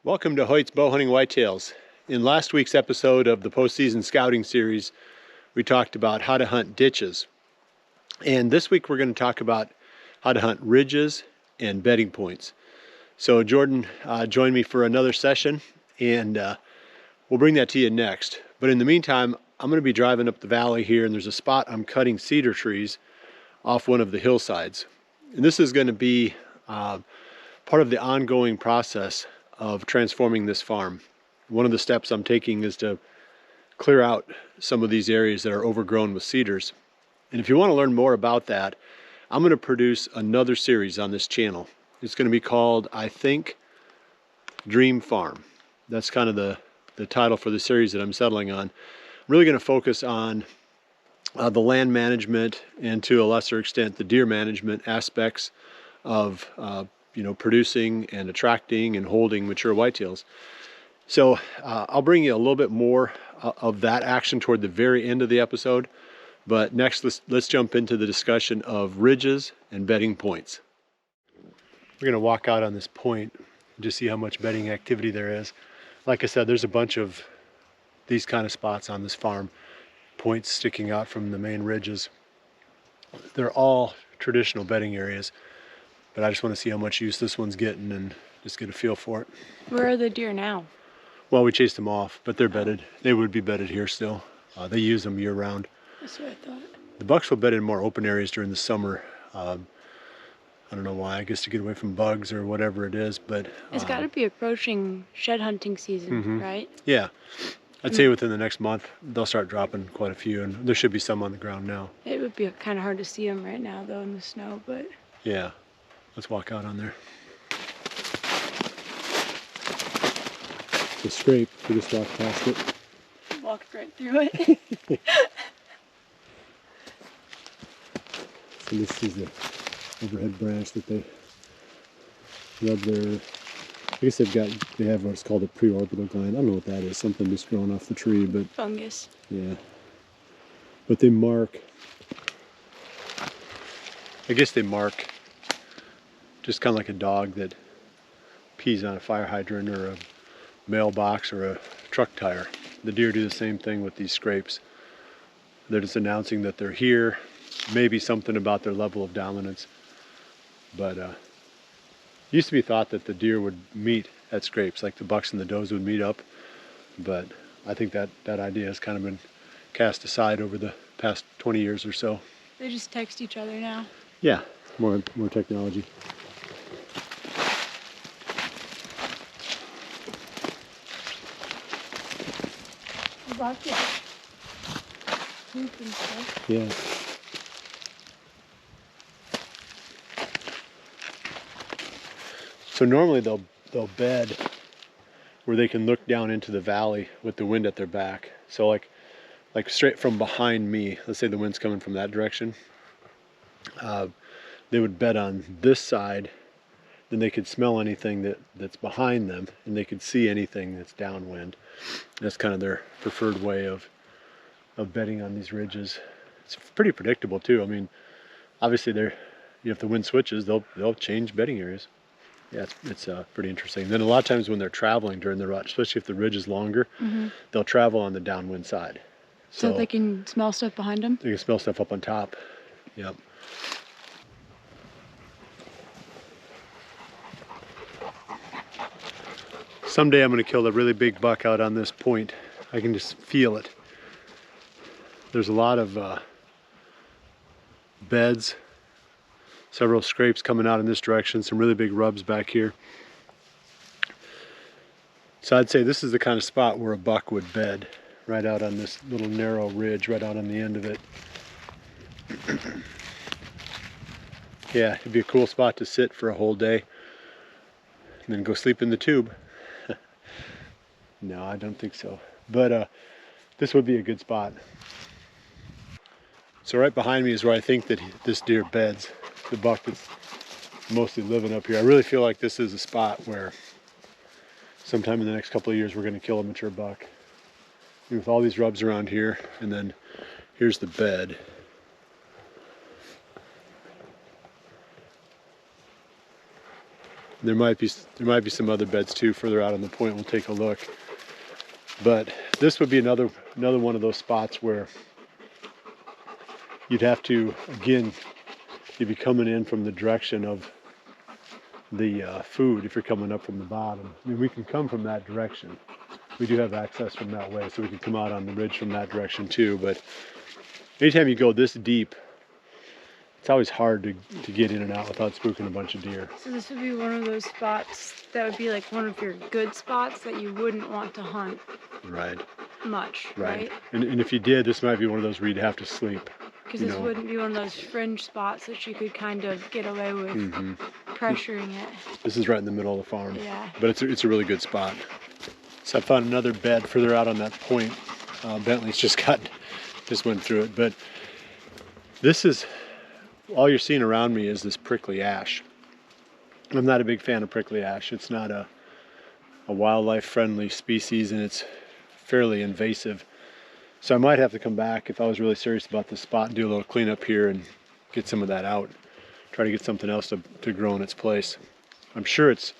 Welcome to Hoyt's Bowhunting Whitetails. In last week's episode of the postseason scouting series, we talked about how to hunt ditches. And this week we're going to talk about how to hunt ridges and bedding points. So Jordan joined me for another session, and we'll bring that to you next. But in the meantime, I'm going to be driving up the valley here, and there's a spot I'm cutting cedar trees off one of the hillsides. And this is going to be part of the ongoing process of transforming this farm. One of the steps I'm taking is to clear out some of these areas that are overgrown with cedars. And if you want to learn more about that, I'm going to produce another series on this channel. It's going to be called, I think, Dream Farm. That's kind of the title for the series that I'm settling on. I'm really going to focus on the land management and, to a lesser extent, the deer management aspects of producing and attracting and holding mature whitetails. So I'll bring you a little bit more of that action toward the very end of the episode. But next, let's jump into the discussion of ridges and bedding points. We're going to walk out on this point and just see how much bedding activity there is. Like I said, there's a bunch of these kind of spots on this farm, points sticking out from the main ridges. They're all traditional bedding areas, but I just want to see how much use this one's getting and just get a feel for it. Where are the deer now? Well, we chased them off, but they're bedded. They would be bedded here still. They use them year round. That's what I thought. The bucks will bed in more open areas during the summer. I don't know why, I guess to get away from bugs or whatever it is, but... It's got to be approaching shed hunting season, right? Yeah. I'd say within the next month, they'll start dropping quite a few, and there should be some on the ground now. It would be kind of hard to see them right now, though, in the snow, but... Yeah. Let's walk out on there. The scrape, we just walked past it. Walked right through it. So this is the overhead branch that they rub their, I guess they have what's called a preorbital gland. I don't know what that is, something just growing off the tree, but... Fungus. Yeah. But they mark, I guess they mark just kind of like a dog that pees on a fire hydrant or a mailbox or a truck tire. The deer do the same thing with these scrapes. They're just announcing that they're here, maybe something about their level of dominance. But it used to be thought that the deer would meet at scrapes, like the bucks and the does would meet up. But I think that idea has kind of been cast aside over the past 20 years or so. They just text each other now. Yeah, more technology. Yeah. So normally they'll bed where they can look down into the valley with the wind at their back. So like straight from behind me, let's say the wind's coming from that direction, they would bed on this side. Then they could smell anything that's behind them, and they could see anything that's downwind. That's kind of their preferred way of bedding on these ridges. It's pretty predictable too. I mean, obviously if the wind switches, they'll change bedding areas. Yeah, it's pretty interesting. Then a lot of times when they're traveling during the rut, especially if the ridge is longer, they'll travel on the downwind side. So they can smell stuff behind them? They can smell stuff up on top. Yep. Someday I'm going to kill a really big buck out on this point. I can just feel it. There's a lot of beds, several scrapes coming out in this direction, some really big rubs back here. So I'd say this is the kind of spot where a buck would bed, right out on this little narrow ridge, right out on the end of it. Yeah, it'd be a cool spot to sit for a whole day and then go sleep in the tube. No, I don't think so. But this would be a good spot. So right behind me is where I think that this deer beds, the buck that's mostly living up here. I really feel like this is a spot where sometime in the next couple of years we're going to kill a mature buck. And with all these rubs around here, and then here's the bed. There might be some other beds too further out on the point. We'll take a look. But this would be another one of those spots where you'd have to, again, you'd be coming in from the direction of the food if you're coming up from the bottom. I mean, we can come from that direction. We do have access from that way, so we can come out on the ridge from that direction too. But anytime you go this deep, it's always hard to get in and out without spooking a bunch of deer. So this would be one of those spots that would be like one of your good spots that you wouldn't want to hunt Right. much, right? And if you did, this might be one of those where you'd have to sleep. Because this wouldn't be one of those fringe spots that you could kind of get away with pressuring it. This is right in the middle of the farm. Yeah. But it's a really good spot. So I found another bed further out on that point. Bentley's just went through it. But this is, all you're seeing around me is this prickly ash. I'm not a big fan of prickly ash. It's not a wildlife friendly species, and it's fairly invasive. So I might have to come back if I was really serious about this spot and do a little cleanup here and get some of that out. Try to get something else to grow in its place. I'm sure it's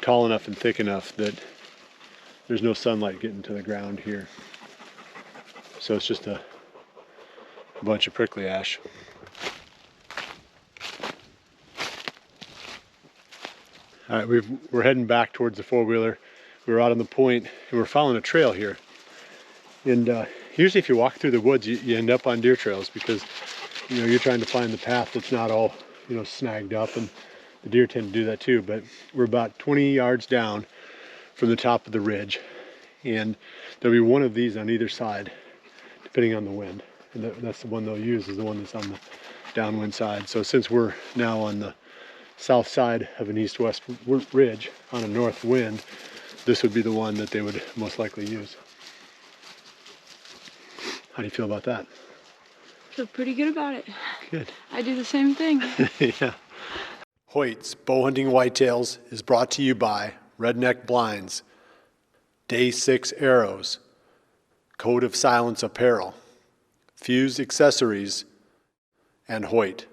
tall enough and thick enough that there's no sunlight getting to the ground here. So it's just a bunch of prickly ash. All right, we're heading back towards the four-wheeler. We were out on the point and we're following a trail here. And usually if you walk through the woods, you end up on deer trails because you're trying to find the path that's not all snagged up, and the deer tend to do that too. But we're about 20 yards down from the top of the ridge, and there'll be one of these on either side depending on the wind, and that's the one they'll use, is the one that's on the downwind side. So since we're now on the south side of an east-west ridge on a north wind, this would be the one that they would most likely use. How do you feel about that? Feel pretty good about it. Good. I do the same thing. Yeah. Hoyt's Bowhunting Whitetails is brought to you by Redneck Blinds, Day 6 Arrows, Code of Silence Apparel, Fuse Accessories, and Hoyt.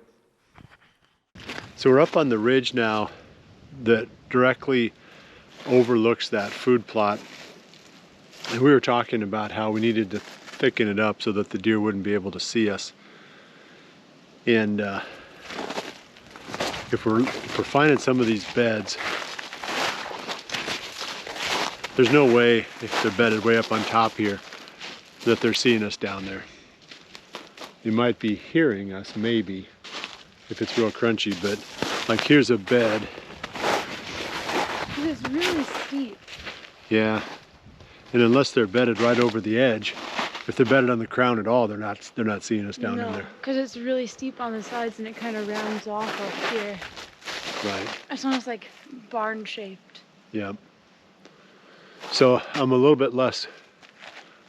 So we're up on the ridge now that directly overlooks that food plot. And we were talking about how we needed to thicken it up so that the deer wouldn't be able to see us. And if we're finding some of these beds, there's no way, if they're bedded way up on top here, that they're seeing us down there. You might be hearing us, maybe, if it's real crunchy, but like here's a bed. It's really steep. Yeah, and unless they're bedded right over the edge, if they're bedded on the crown at all, they're not seeing us down in there. Because it's really steep on the sides and it kind of rounds off up here. Right. It's almost like barn shaped. Yeah. So I'm a little bit less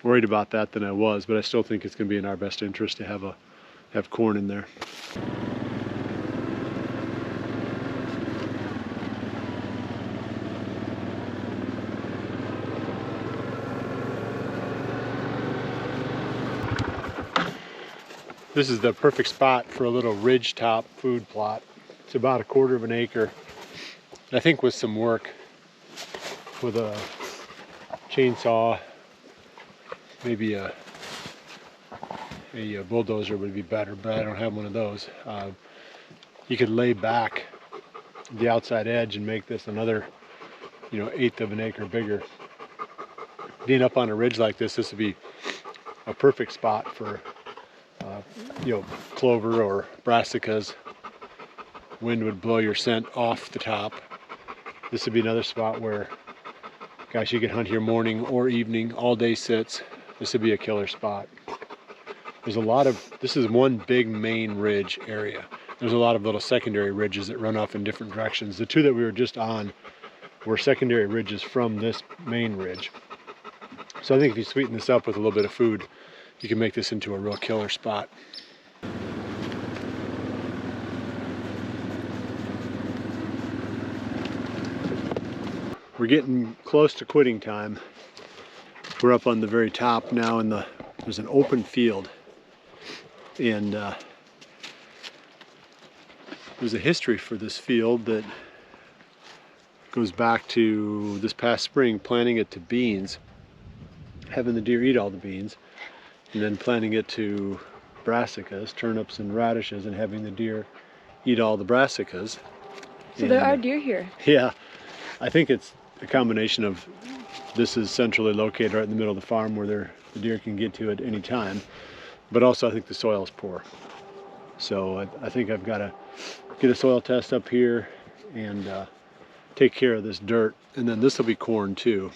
worried about that than I was, but I still think it's going to be in our best interest to have corn in there. This is the perfect spot for a little ridge top food plot. It's about 1/4 of an acre. I think with some work, with a chainsaw, maybe a bulldozer would be better, but I don't have one of those. You could lay back the outside edge and make this another 1/8 of an acre bigger. Being up on a ridge like this would be a perfect spot for clover or brassicas. Wind would blow your scent off the top. This would be another spot where, gosh, you could hunt here morning or evening, all day sits. This would be a killer spot. This is one big main ridge area. There's a lot of little secondary ridges that run off in different directions. The two that we were just on were secondary ridges from this main ridge. So I think if you sweeten this up with a little bit of food, you can make this into a real killer spot. We're getting close to quitting time. We're up on the very top now, and there's an open field, and there's a history for this field that goes back to this past spring, planting it to beans, having the deer eat all the beans, and then planting it to brassicas, turnips and radishes, and having the deer eat all the brassicas. So there are deer here. Yeah, I think it's a combination of this is centrally located right in the middle of the farm where the deer can get to it any time, but also I think the soil is poor. So I think I've got to get a soil test up here and take care of this dirt, and then this will be corn too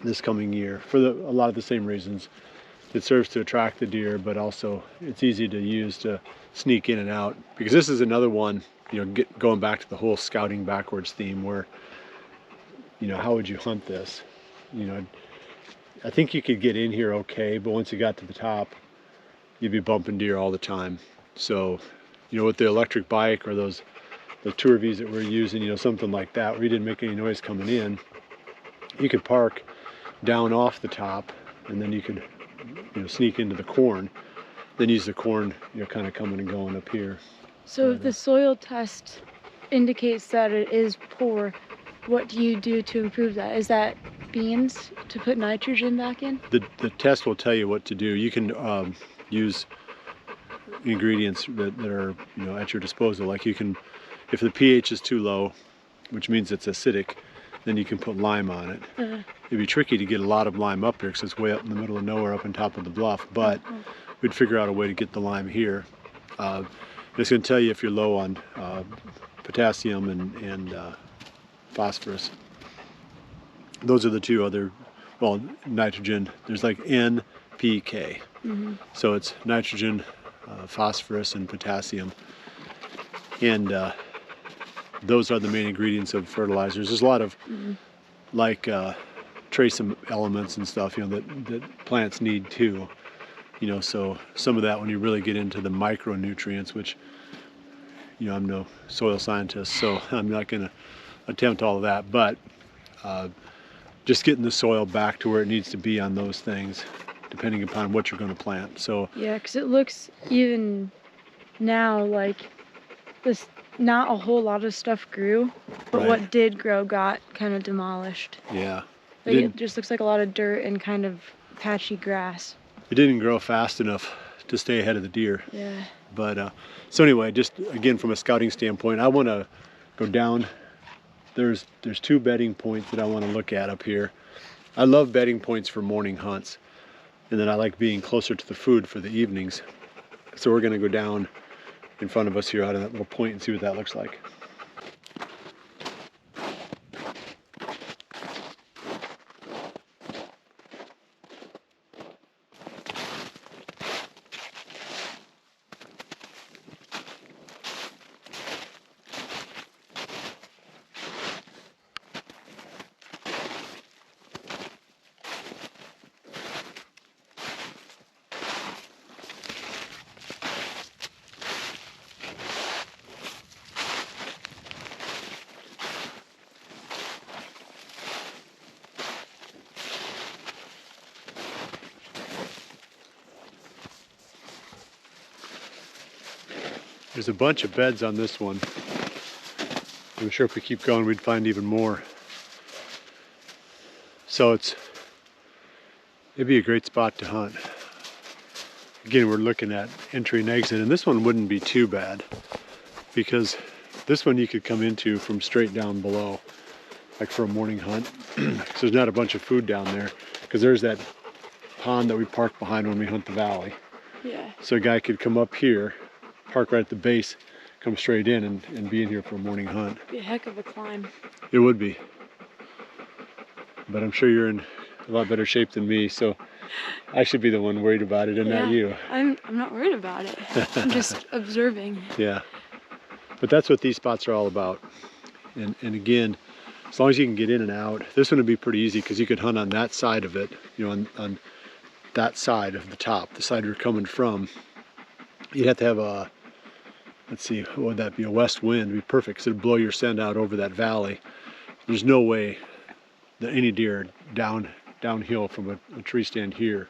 this coming year for a lot of the same reasons. It serves to attract the deer, but also it's easy to use to sneak in and out, because this is another one, you know, going back to the whole scouting backwards theme where, you know, how would you hunt this? You know, I think you could get in here okay, but once you got to the top, you'd be bumping deer all the time. So, you know, with the electric bike or the tour V's that we're using, you know, something like that where you didn't make any noise coming in, you could park down off the top, and then you could, you know, sneak into the corn, then use the corn, you know, kind of coming and going up here. So if the soil test indicates that it is poor, what do you do to improve that? Is that beans to put nitrogen back in? The test will tell you what to do. You can use ingredients that are, you know, at your disposal. Like you can, if the pH is too low, which means it's acidic, then you can put lime on it. It'd be tricky to get a lot of lime up here because it's way up in the middle of nowhere up on top of the bluff, but we'd figure out a way to get the lime here. It's going to tell you if you're low on potassium and phosphorus. Those are the two other, well, nitrogen. There's like N, P, K. So it's nitrogen, phosphorus, and potassium. And those are the main ingredients of fertilizers. There's a lot of like trace elements and stuff, you know, that plants need too. You know, so some of that when you really get into the micronutrients, which, you know, I'm no soil scientist, so I'm not going to attempt all of that, but just getting the soil back to where it needs to be on those things, depending upon what you're going to plant. So yeah, because it looks even now like this, not a whole lot of stuff grew, but right. what did grow got kind of demolished. Yeah, Like it just looks like a lot of dirt and kind of patchy grass. It didn't grow fast enough to stay ahead of the deer. Yeah. But so anyway, just again from a scouting standpoint, I want to go down. There's two bedding points that I want to look at up here. I love bedding points for morning hunts, and then I like being closer to the food for the evenings. So we're going to go down in front of us here out of that little point and see what that looks like. There's a bunch of beds on this one. I'm sure if we keep going, we'd find even more. So it'd be a great spot to hunt. Again, we're looking at entry and exit, and this one wouldn't be too bad because this one you could come into from straight down below, like for a morning hunt. So there's not a bunch of food down there because there's that pond that we park behind when we hunt the valley. Yeah. So a guy could come up here, park right at the base, come straight in and be in here for a morning hunt. Be a heck of a climb. It would be. But I'm sure you're in a lot better shape than me, so I should be the one worried about it and not you. I'm not worried about it. I'm just observing. Yeah. But that's what these spots are all about. And again, as long as you can get in and out, this one would be pretty easy because you could hunt on that side of it, you know, on that side of the top, the side you're coming from. You'd have to have a, let's see, what would that be? A west wind would be perfect because it'd blow your scent out over that valley. There's no way that any deer downhill from a tree stand here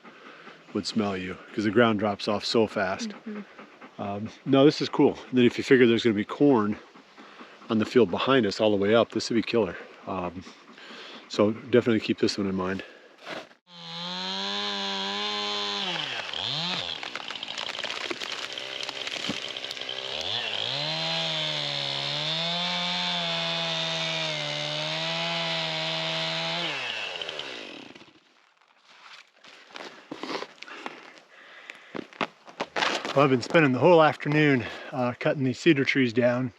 would smell you because the ground drops off so fast. No, this is cool. And then if you figure there's going to be corn on the field behind us all the way up, this would be killer. So definitely keep this one in mind. Well, I've been spending the whole afternoon cutting these cedar trees down,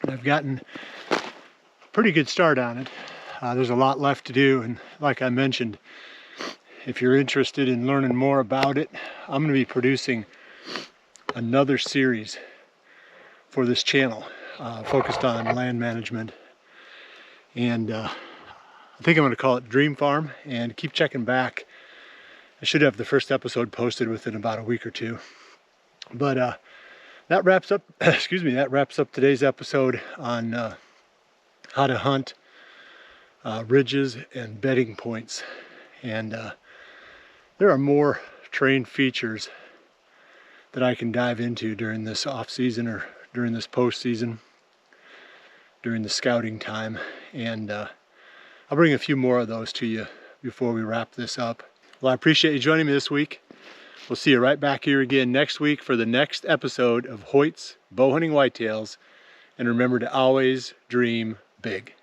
and I've gotten a pretty good start on it. There's a lot left to do, and like I mentioned, if you're interested in learning more about it, I'm going to be producing another series for this channel focused on land management, and I think I'm going to call it Dream Farm, and keep checking back. I should have the first episode posted within about a week or two. But that wraps up, that wraps up today's episode on how to hunt ridges and bedding points. And there are more terrain features that I can dive into during this off season or during this post season, during the scouting time. And I'll bring a few more of those to you before we wrap this up. Well, I appreciate you joining me this week. We'll see you right back here again next week for the next episode of Hoyt's Bowhunting Whitetails. And remember to always dream big.